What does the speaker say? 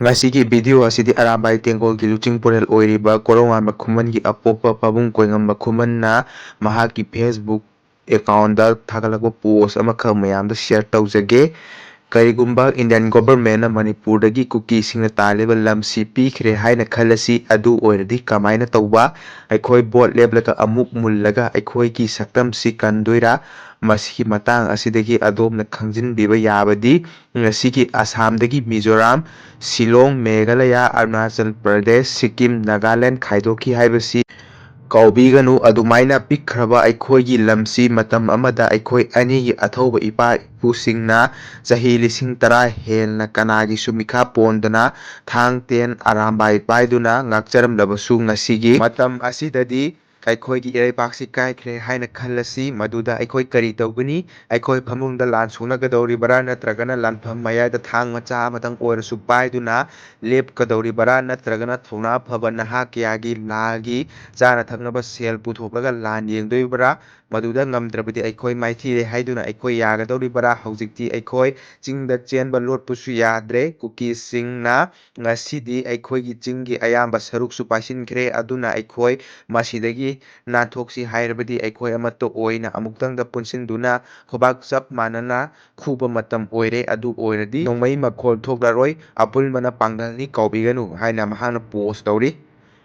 ꯉꯁꯤꯒꯤ ꯚꯤꯗꯤꯑꯣ ꯑꯁꯤꯗꯤ ꯑꯔꯥꯝꯕꯥꯏ ꯇꯦꯡꯒꯣꯜꯒꯤ ꯂꯨꯆꯤꯡꯄꯨꯔꯦꯜ ꯑꯣꯏꯔꯤꯕ ꯀꯣꯔꯧꯉꯥꯟꯕ ꯈꯨꯃꯟꯒꯤ ꯑꯄꯣꯛꯄ ꯄꯥꯕꯨꯡ ꯀꯣꯏꯉꯝꯕ ꯈꯨꯃꯟꯅ ꯃꯍꯥꯛꯀꯤ ꯐꯦꯁꯕꯨꯛ ꯑꯦꯀꯥꯎꯟꯗ ꯊꯥꯒꯠꯂꯛꯄ ꯄꯣꯁ ꯑꯃꯈꯛ ꯃꯌꯥꯝꯗ ꯁꯦꯌꯔ ꯇꯧꯖꯒꯦ꯫ ꯀꯔꯤꯒꯨꯝꯕ ꯏꯟꯗꯤꯌꯟ ꯒꯣꯚꯔꯟꯃꯦꯟꯠꯅ ꯃꯅꯤꯄꯨꯔꯗꯒꯤ ꯀꯨꯀꯤꯁꯤꯡꯅ ꯇꯥꯜꯂꯤꯕ ꯂꯝꯁꯤ ꯄꯤꯈ꯭ꯔꯦ ꯍꯥꯏꯅ ꯈꯜꯂꯁꯤ, ꯑꯗꯨ ꯑꯣꯏꯔꯗꯤ ꯀꯃꯥꯏꯅ ꯇꯧꯕ? ꯑꯩꯈꯣꯏ ꯚꯣꯠ ꯂꯦꯞꯂꯒ ꯑꯃꯨꯛ ꯃꯨꯜꯂꯒ ꯑꯩꯈꯣꯏꯒꯤ ꯁꯛꯇꯝꯁꯤ ꯀꯟꯗꯣꯏꯔꯥ? ꯃꯁꯤꯒꯤ ꯃꯇꯥꯡ ꯑꯁꯤꯗꯒꯤ ꯑꯗꯣꯝꯅ ꯈꯪꯖꯤꯟꯕꯤꯕ ꯌꯥꯕꯗꯤ ꯉꯁꯤꯒꯤ ꯑꯁꯥꯝꯗꯒꯤ ꯃꯤꯖꯣꯔꯥꯝ, ꯁꯤꯂꯣꯡ, ꯃꯦꯘꯥꯂꯌꯥ, ꯑꯔꯨꯅꯥꯆꯜ ꯄ꯭ꯔꯗꯦꯁ, ꯁꯤꯛꯀꯤꯝ, ꯅꯥꯒꯥꯂꯦꯟꯗ ꯈꯥꯏꯗꯣꯛꯈꯤ ꯍꯥꯏꯕꯁꯤ ꯀꯥꯎꯕꯤꯒꯅꯨ꯫ ꯑꯗꯨꯃꯥꯏꯅ ꯄꯤꯛꯈ꯭ꯔꯕ ꯑꯩꯈꯣꯏꯒꯤ ꯂꯝꯁꯤ ꯃꯇꯝ ꯑꯃꯗ ꯑꯩꯈꯣꯏ ꯑꯅꯤꯒꯤ ꯑꯊꯧꯕ ꯏꯄꯥ-ꯏꯄꯨꯁꯤꯡꯅ ꯆꯍꯤ 10,000 ꯍꯦꯟꯅ ꯀꯅꯥꯒꯤꯁꯨ ꯃꯤꯈꯥ ꯄꯣꯟꯗꯅ ꯊꯥꯡ ꯇꯦꯟ ꯑꯔꯥꯝꯕꯥꯏ ꯄꯥꯏꯗꯨꯅ ꯉꯥꯛꯆꯔꯝꯂꯕꯁꯨ ꯉꯁꯤꯒꯤ ꯃꯇꯝ ꯑꯁꯤꯗꯗꯤ ꯑꯩꯈꯣꯏꯒꯤ ꯏꯔꯩꯄꯥꯛꯁꯤ ꯀꯥꯏꯈ꯭ꯔꯦ ꯍꯥꯏꯅ ꯈꯜꯂꯁꯤ, ꯃꯗꯨꯗ ꯑꯩꯈꯣꯏ ꯀꯔꯤ ꯇꯧꯒꯅꯤ? ꯑꯩꯈꯣꯏ ꯐꯃꯨꯡꯗ ꯂꯥꯟ ꯁꯣꯛꯅꯒꯗꯧꯔꯤꯕꯔꯥ? ꯅꯠꯇ꯭ꯔꯒꯅ ꯂꯥꯟꯐꯝ ꯃꯌꯥꯏꯗ ꯊꯥꯡ ꯃꯆꯥ ꯑꯃꯇꯪ ꯑꯣꯏꯔꯁꯨ ꯄꯥꯏꯗꯨꯅ ꯂꯦꯞꯀꯗꯧꯔꯤꯕꯔꯥ? ꯅꯠꯇ꯭ꯔꯒꯅ ꯊꯧꯅꯥ ꯐꯕ ꯅꯍꯥ ꯀꯌꯥꯒꯤ ꯂꯥꯜꯒꯤ ꯆꯥꯅ ꯊꯛꯅꯕ ꯁꯦꯜ ꯄꯨꯊꯣꯛꯂꯒ ꯂꯥꯟ ꯌꯦꯡꯗꯣꯏꯕꯔꯥ? ꯃꯗꯨꯗ ꯉꯝꯗ꯭ꯔꯕꯗꯤ ꯑꯩꯈꯣꯏ ꯃꯥꯏꯊꯤꯔꯦ ꯍꯥꯏꯗꯨꯅ ꯑꯩꯈꯣꯏ ꯌꯥꯒꯗꯧꯔꯤꯕꯔꯥ? ꯍꯧꯖꯤꯛꯇꯤ ꯑꯩꯈꯣꯏ ꯆꯤꯡꯗ ꯆꯦꯟꯕ ꯂꯣꯠꯄꯁꯨ ꯌꯥꯗ꯭ꯔꯦ꯫ ꯀꯨꯀꯤꯁꯤꯡꯅ ꯉꯁꯤꯗꯤ ꯑꯩꯈꯣꯏꯒꯤ ꯆꯤꯡꯒꯤ ꯑꯌꯥꯝꯕ ꯁꯔꯨꯛꯁꯨ ꯄꯥꯏꯁꯤꯟꯈ꯭ꯔꯦ꯫ ꯑꯗꯨꯅ ꯑꯩꯈꯣই ꯃꯁꯤꯗꯒꯤ ꯅꯥꯟꯊꯣꯛꯁꯤ ꯍꯥꯏꯔꯕꯗꯤ ꯑꯩꯈꯣꯏ ꯑꯃꯠꯇ ꯑꯣꯏꯅ ꯑꯃꯨꯛꯇꯪꯗ ꯄꯨꯟꯁꯤꯟꯗꯨꯅ ꯈꯨꯕꯥꯛ ꯆꯞ ꯃꯥꯟꯅꯅ ꯈꯨꯕ ꯃꯇꯝ ꯑꯣꯏꯔꯦ꯫ ꯑꯗꯨ ꯑꯣꯏꯔꯗꯤ ꯅꯣꯡꯃꯩ ꯃꯈꯣꯜ ꯊꯣꯛꯂꯔꯣꯏ, ꯑꯄꯨꯟꯕꯅ ꯄꯥꯡꯒꯜꯅꯤ, ꯀꯥꯎꯕꯤꯒꯅꯨ ꯍꯥꯏꯅ ꯃꯍꯥꯛꯅ ꯄꯣꯁ ꯇꯧꯔꯤ꯫